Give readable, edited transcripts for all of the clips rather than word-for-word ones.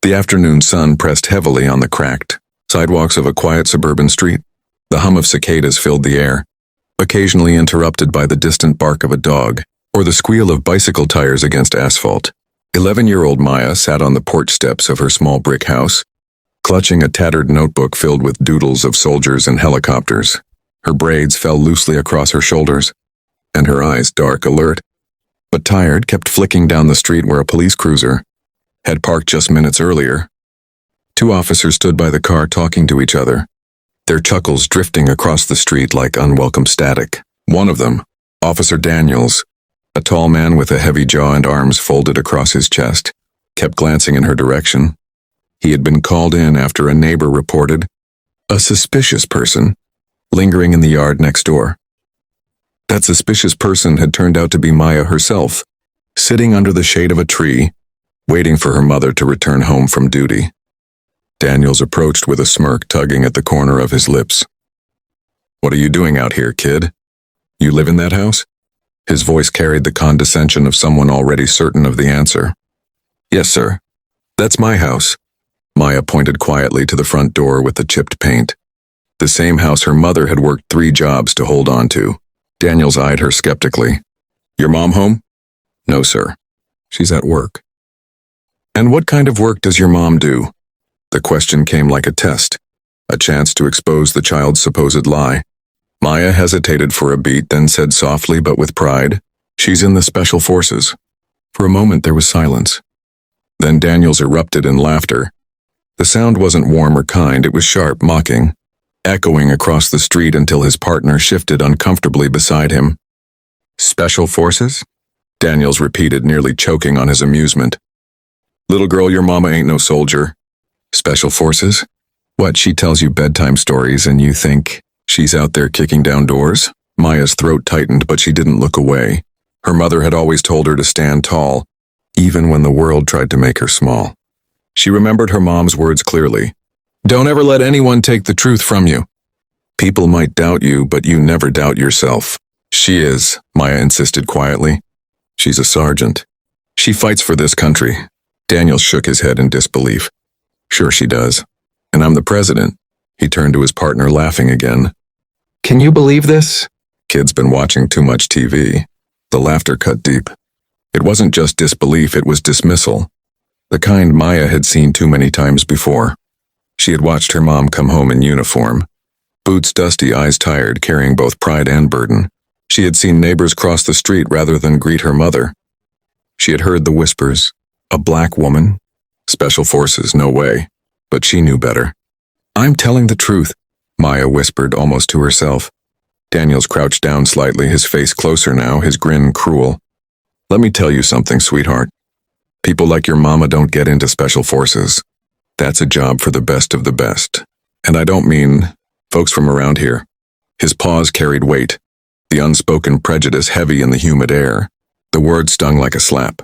The afternoon sun pressed heavily on the cracked sidewalks of a quiet suburban street. The hum of cicadas filled the air, occasionally interrupted by the distant bark of a dog or the squeal of bicycle tires against asphalt. 11-year-old Maya sat on the porch steps of her small brick house, clutching a tattered notebook filled with doodles of soldiers and helicopters. Her braids fell loosely across her shoulders, and her eyes, dark, alert, but tired, kept flicking down the street where a police cruiser had parked just minutes earlier. Two officers stood by the car talking to each other, their chuckles drifting across the street like unwelcome static. One of them, Officer Daniels, a tall man with a heavy jaw and arms folded across his chest, kept glancing in her direction. He had been called in after a neighbor reported a suspicious person lingering in the yard next door. That suspicious person had turned out to be Maya herself, sitting under the shade of a tree, waiting for her mother to return home from duty. Daniels approached with a smirk tugging at the corner of his lips. "What are you doing out here, kid? You live in that house?" His voice carried the condescension of someone already certain of the answer. "Yes, sir. That's my house." Maya pointed quietly to the front door with the chipped paint. The same house her mother had worked 3 jobs to hold on to. Daniels eyed her skeptically. "Your mom home?" "No, sir. She's at work." "And what kind of work does your mom do?" The question came like a test, a chance to expose the child's supposed lie. Maya hesitated for a beat, then said softly but with pride, "She's in the Special Forces." For a moment there was silence. Then Daniels erupted in laughter. The sound wasn't warm or kind, it was sharp, mocking, echoing across the street until his partner shifted uncomfortably beside him. "Special Forces?" Daniels repeated, nearly choking on his amusement. "Little girl, your mama ain't no soldier." "Special Forces? What, she tells you bedtime stories and you think she's out there kicking down doors?" Maya's throat tightened, but she didn't look away. Her mother had always told her to stand tall, even when the world tried to make her small. She remembered her mom's words clearly. "Don't ever let anyone take the truth from you. People might doubt you, but you never doubt yourself." "She is," Maya insisted quietly. "She's a sergeant. She fights for this country." Daniel shook his head in disbelief. "Sure she does. And I'm the president." He turned to his partner, laughing again. "Can you believe this?" "Kid's been watching too much TV." The laughter cut deep. It wasn't just disbelief, it was dismissal. The kind Maya had seen too many times before. She had watched her mom come home in uniform, boots dusty, eyes tired, carrying both pride and burden. She had seen neighbors cross the street rather than greet her mother. She had heard the whispers, "A black woman? Special Forces, no way." But she knew better. "I'm telling the truth," Maya whispered almost to herself. Daniels crouched down slightly, his face closer now, his grin cruel. "Let me tell you something, sweetheart. People like your mama don't get into Special Forces. That's a job for the best of the best. And I don't mean folks from around here." His pause carried weight, the unspoken prejudice heavy in the humid air. The word stung like a slap.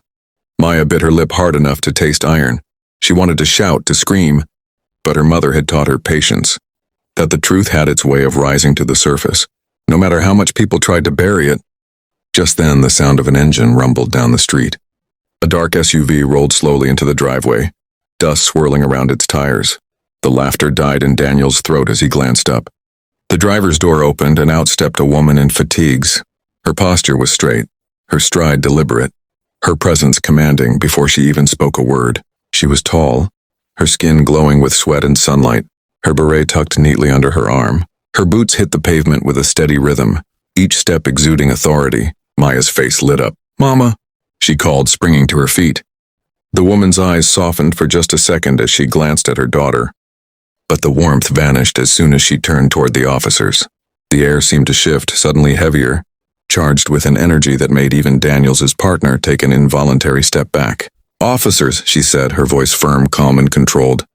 Maya bit her lip hard enough to taste iron. She wanted to shout, to scream, but her mother had taught her patience, that the truth had its way of rising to the surface, no matter how much people tried to bury it. Just then, the sound of an engine rumbled down the street. A dark SUV rolled slowly into the driveway, dust swirling around its tires. The laughter died in Daniel's throat as he glanced up. The driver's door opened and out stepped a woman in fatigues. Her posture was straight, her stride deliberate, her presence commanding before she even spoke a word. She was tall, her skin glowing with sweat and sunlight, her beret tucked neatly under her arm. Her boots hit the pavement with a steady rhythm, each step exuding authority. Maya's face lit up. "Mama," she called, springing to her feet. The woman's eyes softened for just a second as she glanced at her daughter, but the warmth vanished as soon as she turned toward the officers. The air seemed to shift, suddenly heavier, charged with an energy that made even Daniels' partner take an involuntary step back. "Officers," she said, her voice firm, calm, and controlled.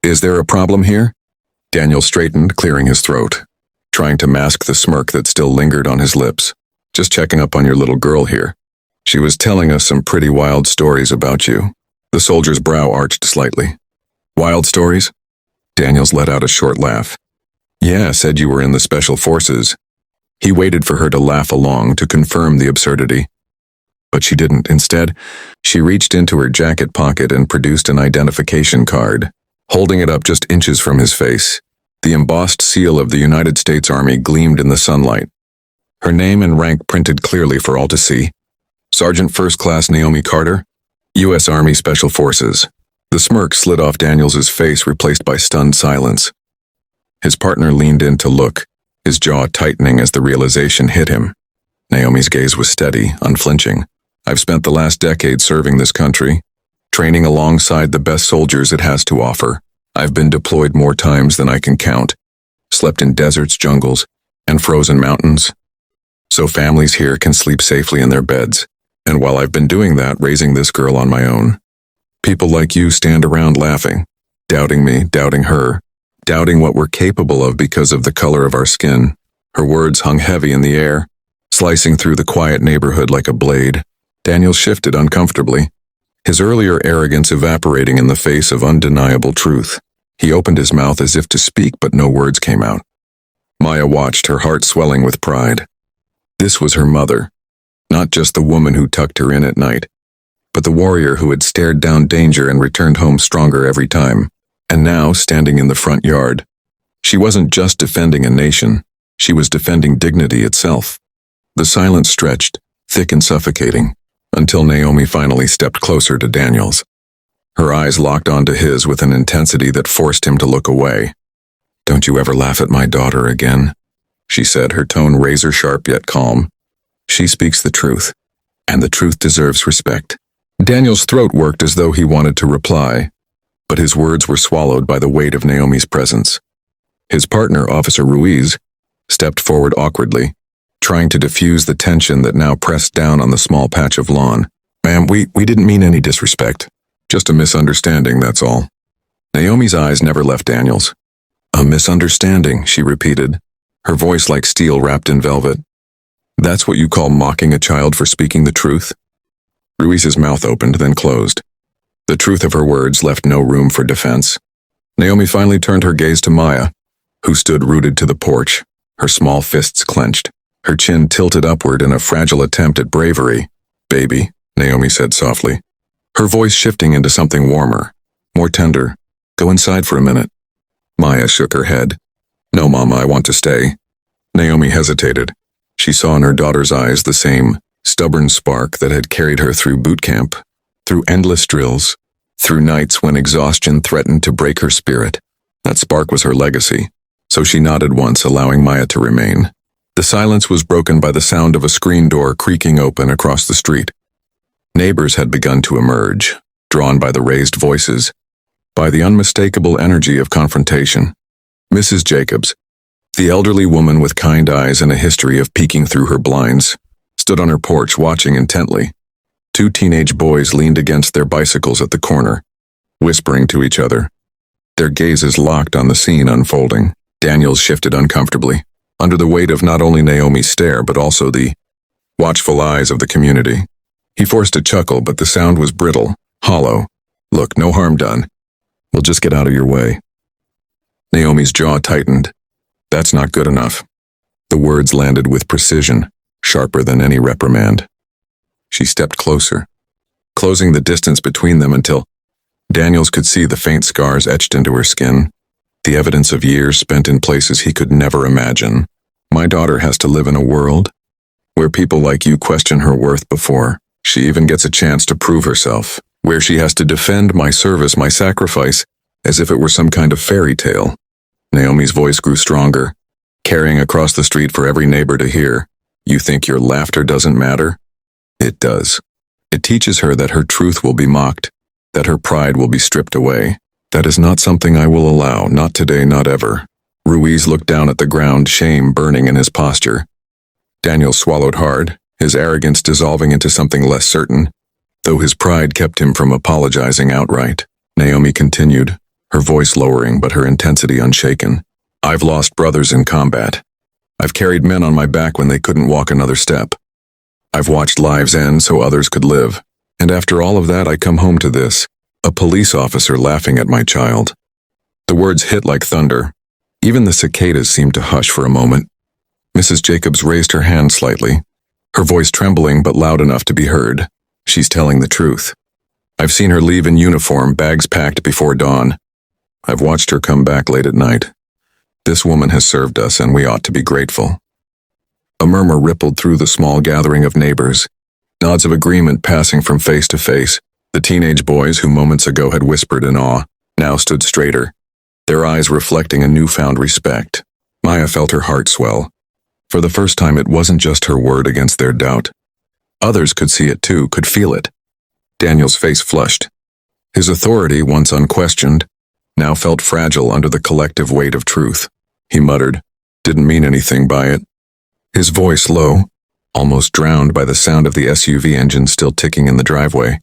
"Is there a problem here?" Daniel straightened, clearing his throat, trying to mask the smirk that still lingered on his lips. "Just checking up on your little girl here. She was telling us some pretty wild stories about you." The soldier's brow arched slightly. "Wild stories?" Daniels let out a short laugh. "Yeah, said you were in the Special Forces." He waited for her to laugh along, to confirm the absurdity. But she didn't. Instead, she reached into her jacket pocket and produced an identification card, holding it up just inches from his face. The embossed seal of the United States Army gleamed in the sunlight. Her name and rank printed clearly for all to see. Sergeant First Class Naomi Carter, U.S. Army Special Forces. The smirk slid off Daniels's face, replaced by stunned silence. His partner leaned in to look, his jaw tightening as the realization hit him. Naomi's gaze was steady, unflinching. I've spent the last decade serving this country, training alongside the best soldiers it has to offer. I've been deployed more times than I can count, slept in deserts, jungles, and frozen mountains, so families here can sleep safely in their beds. And while I've been doing that, raising this girl on my own, people like you stand around laughing, doubting me, doubting her, doubting what we're capable of because of the color of our skin. Her words hung heavy in the air, slicing through the quiet neighborhood like a blade. Daniel shifted uncomfortably, his earlier arrogance evaporating in the face of undeniable truth. He opened his mouth as if to speak, but no words came out. Maya watched, her heart swelling with pride. This was her mother, not just the woman who tucked her in at night, but the warrior who had stared down danger and returned home stronger every time. And now, standing in the front yard, she wasn't just defending a nation, she was defending dignity itself. The silence stretched, thick and suffocating, until Naomi finally stepped closer to Daniel's. Her eyes locked onto his with an intensity that forced him to look away. "Don't you ever laugh at my daughter again," she said, her tone razor-sharp yet calm. "She speaks the truth, and the truth deserves respect." Daniel's throat worked as though he wanted to reply, but his words were swallowed by the weight of Naomi's presence. His partner, Officer Ruiz, stepped forward awkwardly, trying to diffuse the tension that now pressed down on the small patch of lawn. "Ma'am, we didn't mean any disrespect. Just a misunderstanding, that's all." Naomi's eyes never left Daniel's. "A misunderstanding," she repeated, her voice like steel wrapped in velvet. "That's what you call mocking a child for speaking the truth?" Ruiz's mouth opened, then closed. The truth of her words left no room for defense. Naomi finally turned her gaze to Maya, who stood rooted to the porch, her small fists clenched, her chin tilted upward in a fragile attempt at bravery. "Baby," Naomi said softly, her voice shifting into something warmer, more tender. "Go inside for a minute." Maya shook her head. "No, Mama, I want to stay." Naomi hesitated. She saw in her daughter's eyes the same stubborn spark that had carried her through boot camp, through endless drills, through nights when exhaustion threatened to break her spirit. That spark was her legacy, so she nodded once, allowing Maya to remain. The silence was broken by the sound of a screen door creaking open across the street. Neighbors had begun to emerge, drawn by the raised voices, by the unmistakable energy of confrontation. Mrs. Jacobs, the elderly woman with kind eyes and a history of peeking through her blinds, stood on her porch watching intently. Two teenage boys leaned against their bicycles at the corner, whispering to each other, their gazes locked on the scene unfolding. Daniel shifted uncomfortably, under the weight of not only Naomi's stare but also the watchful eyes of the community. He forced a chuckle, but the sound was brittle, hollow. "Look, no harm done. We'll just get out of your way." Naomi's jaw tightened. "That's not good enough." The words landed with precision, sharper than any reprimand. She stepped closer, closing the distance between them until Daniels could see the faint scars etched into her skin, the evidence of years spent in places he could never imagine. "My daughter has to live in a world where people like you question her worth before she even gets a chance to prove herself, where she has to defend my service, my sacrifice, as if it were some kind of fairy tale." Naomi's voice grew stronger, carrying across the street for every neighbor to hear. "You think your laughter doesn't matter? It does. It teaches her that her truth will be mocked, that her pride will be stripped away. That is not something I will allow, not today, not ever." Ruiz looked down at the ground, shame burning in his posture. Daniel swallowed hard, his arrogance dissolving into something less certain, though his pride kept him from apologizing outright. Naomi continued, her voice lowering but her intensity unshaken. "I've lost brothers in combat. I've carried men on my back when they couldn't walk another step. I've watched lives end so others could live. And after all of that, I come home to this, a police officer laughing at my child." The words hit like thunder. Even the cicadas seemed to hush for a moment. Mrs. Jacobs raised her hand slightly, her voice trembling but loud enough to be heard. She's telling the truth. I've seen her leave in uniform, bags packed before dawn. I've watched her come back late at night. This woman has served us, and we ought to be grateful. A murmur rippled through the small gathering of neighbors, nods of agreement passing from face to face. The teenage boys who moments ago had whispered in awe now stood straighter, their eyes reflecting a newfound respect. Maya felt her heart swell. For the first time, it wasn't just her word against their doubt. Others could see it too, could feel it. Daniel's face flushed. His authority, once unquestioned, now felt fragile under the collective weight of truth. He muttered, didn't mean anything by it. His voice low, almost drowned by the sound of the SUV engine still ticking in the driveway.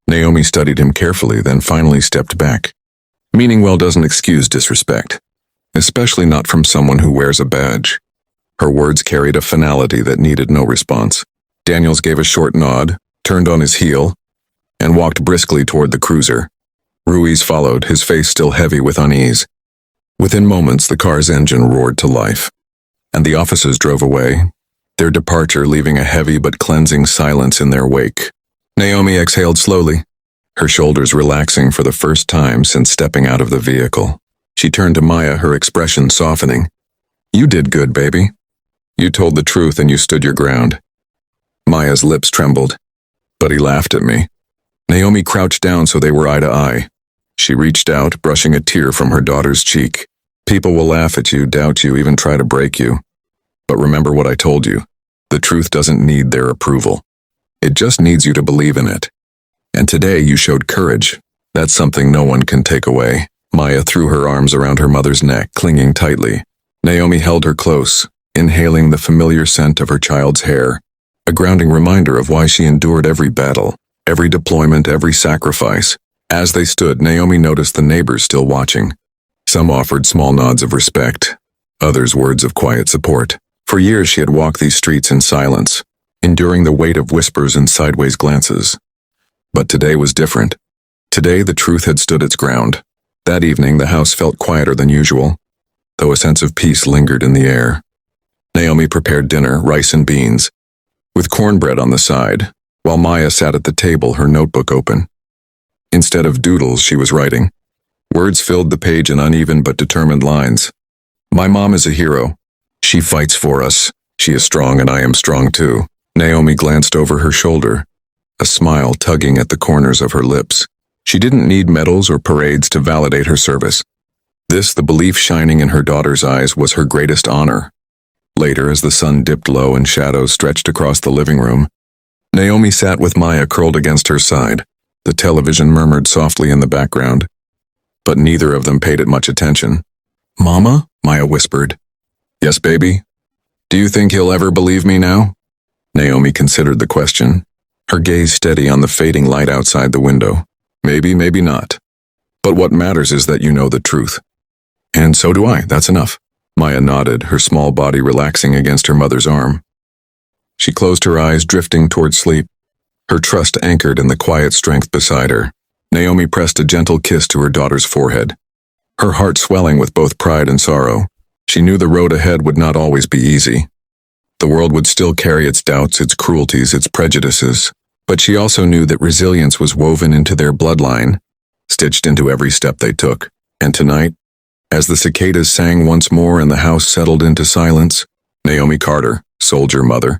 Naomi studied him carefully, then finally stepped back. Meaning well doesn't excuse disrespect, especially not from someone who wears a badge. Her words carried a finality that needed no response. Daniels gave a short nod, turned on his heel, and walked briskly toward the cruiser. Ruiz followed, his face still heavy with unease. Within moments, the car's engine roared to life, and the officers drove away, their departure leaving a heavy but cleansing silence in their wake. Naomi exhaled slowly, her shoulders relaxing for the first time since stepping out of the vehicle. She turned to Maya, her expression softening. You did good, baby. You told the truth and you stood your ground. Maya's lips trembled, but he laughed at me. Naomi crouched down so they were eye to eye. She reached out, brushing a tear from her daughter's cheek. People will laugh at you, doubt you, even try to break you. But remember what I told you. The truth doesn't need their approval. It just needs you to believe in it. And today you showed courage. That's something no one can take away. Maya threw her arms around her mother's neck, clinging tightly. Naomi held her close, inhaling the familiar scent of her child's hair, a grounding reminder of why she endured every battle, every deployment, every sacrifice. As they stood, Naomi noticed the neighbors still watching. Some offered small nods of respect, others words of quiet support. For years she had walked these streets in silence, enduring the weight of whispers and sideways glances. But today was different. Today the truth had stood its ground. That evening the house felt quieter than usual, though a sense of peace lingered in the air. Naomi prepared dinner, rice and beans, with cornbread on the side, while Maya sat at the table, her notebook open. Instead of doodles, she was writing. Words filled the page in uneven but determined lines. My mom is a hero. She fights for us. She is strong and I am strong too. Naomi glanced over her shoulder, a smile tugging at the corners of her lips. She didn't need medals or parades to validate her service. This, the belief shining in her daughter's eyes, was her greatest honor. Later, as the sun dipped low and shadows stretched across the living room, Naomi sat with Maya curled against her side. The television murmured softly in the background, but neither of them paid it much attention. Mama? Maya whispered. Yes, baby? Do you think he'll ever believe me now? Naomi considered the question, her gaze steady on the fading light outside the window. Maybe, maybe not. But what matters is that you know the truth. And so do I, that's enough. Maya nodded, her small body relaxing against her mother's arm. She closed her eyes, drifting toward sleep, her trust anchored in the quiet strength beside her. Naomi pressed a gentle kiss to her daughter's forehead, her heart swelling with both pride and sorrow. She knew the road ahead would not always be easy. The world would still carry its doubts, its cruelties, its prejudices, but she also knew that resilience was woven into their bloodline, stitched into every step they took. And tonight, as the cicadas sang once more and the house settled into silence, Naomi Carter, soldier mother,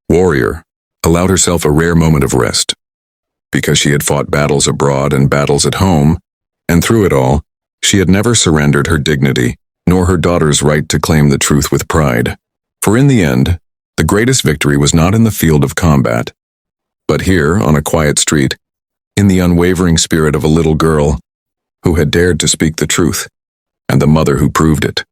warrior, allowed herself a rare moment of rest. Because she had fought battles abroad and battles at home, and through it all, she had never surrendered her dignity, nor her daughter's right to claim the truth with pride. For in the end, the greatest victory was not in the field of combat, but here, on a quiet street, in the unwavering spirit of a little girl who had dared to speak the truth, and the mother who proved it.